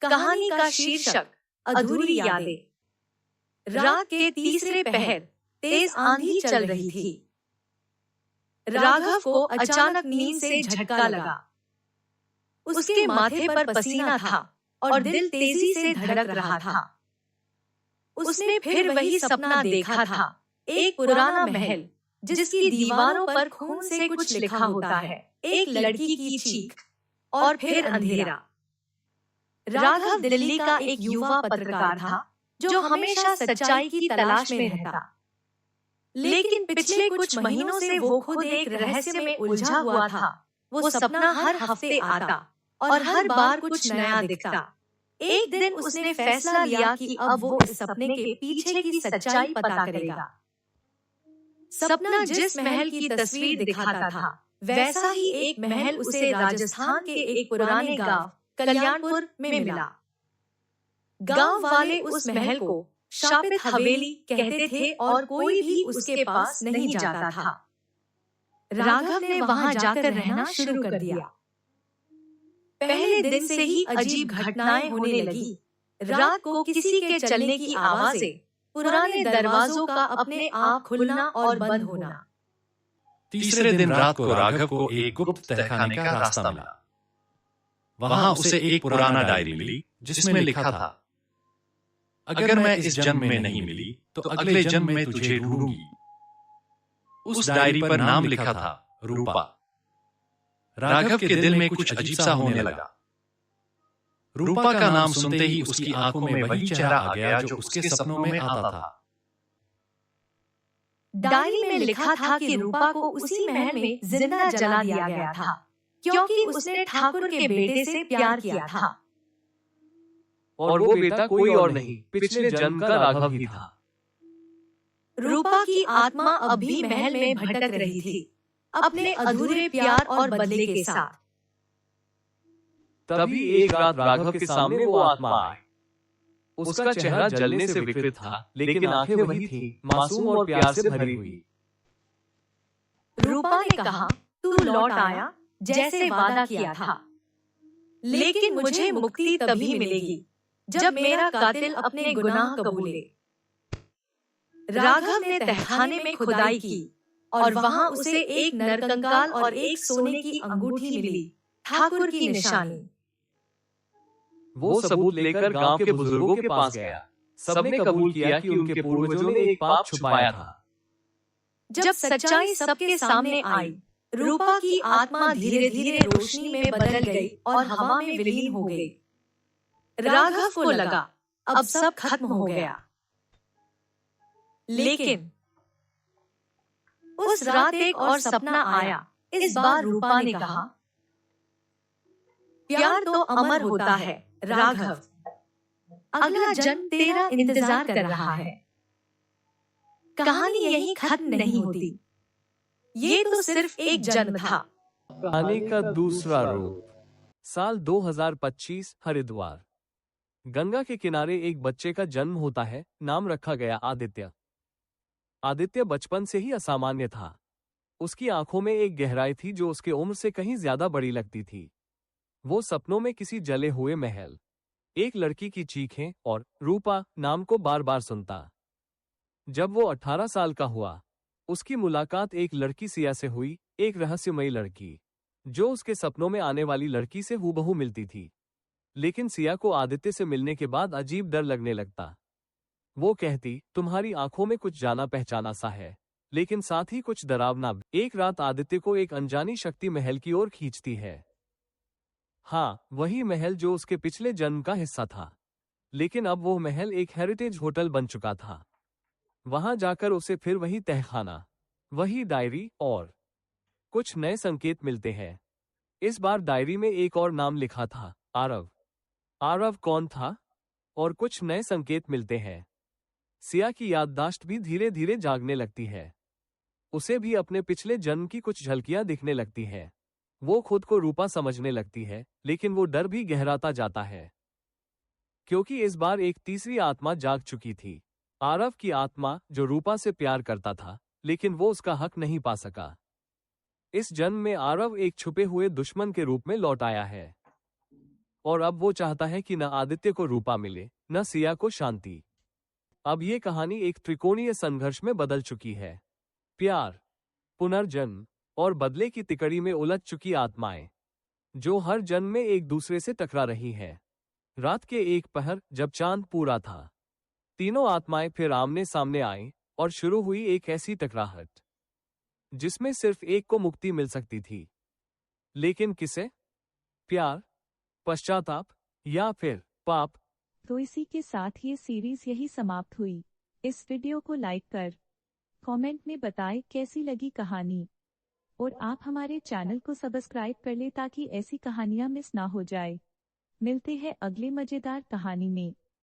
कहानी का शीर्षक अधूरी यादें। रात के तीसरे पहर तेज आंधी चल रही थी। राघव को अचानक नींद से झटका लगा। उसके माथे पर पसीना था और दिल तेजी से धड़क रहा था। उसने फिर वही सपना देखा था, एक पुराना महल जिसकी दीवारों पर खून से कुछ लिखा होता है, एक लड़की की चीख और फिर अंधेरा। राघव दिल्ली का एक युवा पत्रकार था जो हमेशा सच्चाई की तलाश में रहता। लेकिन पिछले कुछ महीनों से वो खुद एक रहस्य में उलझा हुआ था। वो सपना हर हफ्ते आता और हर बार कुछ नया दिखता। एक दिन उसने फैसला लिया कि अब वो इस सपने के पीछे की सच्चाई पता करेगा। सपना जिस महल की तस्वीर दिखाता था, वैसा ही एक महल उसे राजस्थान के एक पुराने गांव कल्याणपुर में मिला। गांव वाले उस महल को शापित हवेली कहते थे और कोई भी उसके पास नहीं जाता था। राघव ने वहां जाकर रहना शुरू कर दिया। पहले दिन से ही अजीब घटनाएं होने लगी। रात को किसी के चलने की आवाजें, पुराने दरवाजों का अपने आप खुलना और बंद होना। तीसरे दिन रात को राघव को एक गुप्त तहखाने का रास्ता मिला। वहां उसे एक पुराना डायरी मिली जिसमें लिखा था, अगर मैं इस जन्म में नहीं मिली तो अगले जन्म में तुझे ढूंढूंगी। उस डायरी पर नाम लिखा था रूपा। राघव के दिल में कुछ अजीब सा होने लगा। रूपा का नाम सुनते ही उसकी आंखों में वही चेहरा आ गया जो उसके सपनों में आता था। डायरी में लिखा था कि रूपा को उसी महल में जिंदा जला दिया गया था क्योंकि उसने ठाकुर के बेटे से प्यार किया था। और वो बेटा कोई और नहीं, पिछले जन्म का राघव ही था। रूपा की आत्मा अब भी महल में भटक रही थी, अपने अधूरे प्यार और बदले के साथ। तभी एक रात राघव के सामने वो आत्मा आई। उसका चेहरा जलने से विकृत था, लेकिन आंखें वही थीं, मासूम और प्यार से भरी हुई। रूपा ने कहा, तू लौट आया जैसे वादा किया था, लेकिन मुझे मुक्ति तभी मिलेगी जब मेरा कातिल अपने गुनाह कबूले। राघव ने तहखाने में खुदाई की और वहां उसे एक नरकंकाल और एक सोने की अंगूठी मिली, ठाकुर की निशानी। वो सबूत लेकर गांव के बुजुर्गों के पास गया। सबने कबूल किया कि उनके पूर्वजों ने एक पाप छुपाया था। जब सच्चाई सबके सामने आई, रूपा की आत्मा धीरे धीरे रोशनी में बदल गई और हवा में विलीन हो गई। राघव को लगा अब सब खत्म हो गया। लेकिन उस रात एक और सपना आया। इस बार रूपा ने कहा, प्यार तो अमर होता है राघव, अगला जन्म तेरा इंतजार कर रहा है। कहानी यहीं खत्म नहीं होती। ये तो सिर्फ एक जन्म था। कहानी का दूसरा रूप। साल 2025 हरिद्वार। गंगा के किनारे एक बच्चे का जन्म होता है। नाम रखा गया आदित्य। आदित्य बचपन से ही असामान्य था। उसकी आंखों में एक गहराई थी जो उसके उम्र से कहीं ज्यादा बड़ी लगती थी। वो सपनों में किसी जले हुए महल, एक लड़की की चीखें और रूपा नाम को बार बार सुनता। जब वो 18 साल का हुआ, उसकी मुलाकात एक लड़की सिया से हुई, एक रहस्यमयी लड़की जो उसके सपनों में आने वाली लड़की से हूबहू मिलती थी। लेकिन सिया को आदित्य से मिलने के बाद अजीब डर लगने लगता। वो कहती, तुम्हारी आंखों में कुछ जाना पहचाना सा है, लेकिन साथ ही कुछ डरावना भी। एक रात आदित्य को एक अनजानी शक्ति महल की ओर खींचती है। हाँ, वही महल जो उसके पिछले जन्म का हिस्सा था। लेकिन अब वो महल एक हेरिटेज होटल बन चुका था। वहां जाकर उसे फिर वही तहखाना, वही डायरी और कुछ नए संकेत मिलते हैं। इस बार डायरी में एक और नाम लिखा था, आरव। आरव कौन था? और कुछ नए संकेत मिलते हैं। सिया की याददाश्त भी धीरे धीरे जागने लगती है। उसे भी अपने पिछले जन्म की कुछ झलकियां दिखने लगती है। वो खुद को रूपा समझने लगती है, लेकिन वो डर भी गहराता जाता है, क्योंकि इस बार एक तीसरी आत्मा जाग चुकी थी। आरव की आत्मा जो रूपा से प्यार करता था, लेकिन वो उसका हक नहीं पा सका। इस जन्म में आरव एक छुपे हुए दुश्मन के रूप में लौट आया है। और अब वो चाहता है कि न आदित्य को रूपा मिले, न सिया को शांति। अब ये कहानी एक त्रिकोणीय संघर्ष में बदल चुकी है। प्यार, पुनर्जन्म और बदले की तिकड़ी में उलझ चुकी आत्माएं, जो हर जन्म में एक दूसरे से टकरा रही हैं। रात के एक पहर, जब चांद पूरा था, तीनों आत्माएं फिर आमने सामने आईं और शुरू हुई एक ऐसी टकराहट जिसमें सिर्फ एक को मुक्ति मिल सकती थी। लेकिन किसे? प्यार, पश्चाताप या फिर पाप? तो इसी के साथ ये सीरीज यही समाप्त हुई। इस वीडियो को लाइक कर कमेंट में बताएं कैसी लगी कहानी, और आप हमारे चैनल को सब्सक्राइब कर ले ताकि ऐसी कहानियां मिस ना हो जाए। मिलते हैं अगले मजेदार कहानी में।